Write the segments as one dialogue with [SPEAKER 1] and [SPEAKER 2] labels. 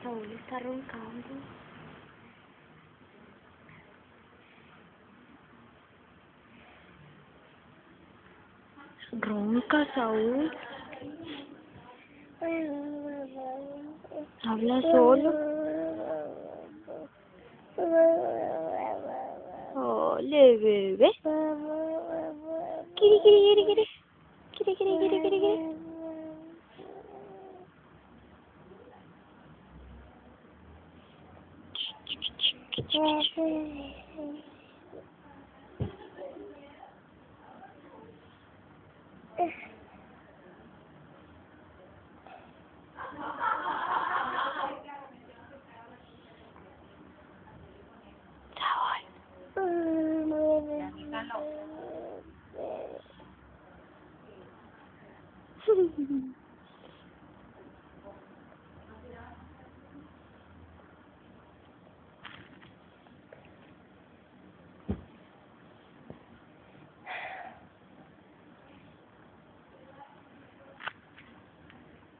[SPEAKER 1] Saúl está roncando. Ronca, Saúl. Habla solo. Ole, bebé. Kiri, kiri, kiri, kiri. Kiri, kiri, kiri, kiri, kiri.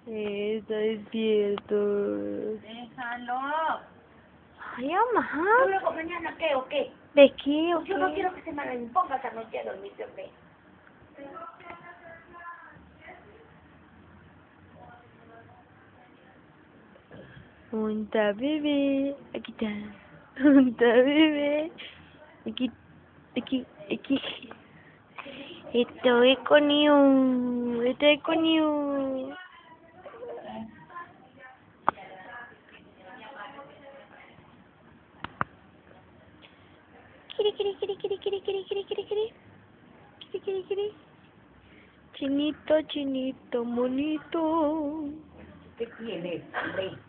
[SPEAKER 1] Está despierto.
[SPEAKER 2] Déjalo.
[SPEAKER 1] Ay, mamá.
[SPEAKER 2] ¿Y luego mañana qué o qué?
[SPEAKER 1] ¿De qué o qué?
[SPEAKER 2] Yo no quiero que se me imponga esta noche a dormir, hombre.
[SPEAKER 1] ¿Dónde está bebé? Aquí está. ¿Dónde está bebé? Aquí, aquí. Estoy con you. Estoy con you. Kiri, kiri, kiri, kiri, kiri, kiri, kiri, kiri, kiri. Kiri, kiri, kiri. Chinito, chinito, monito.
[SPEAKER 2] ¿Qué tienes, hombre?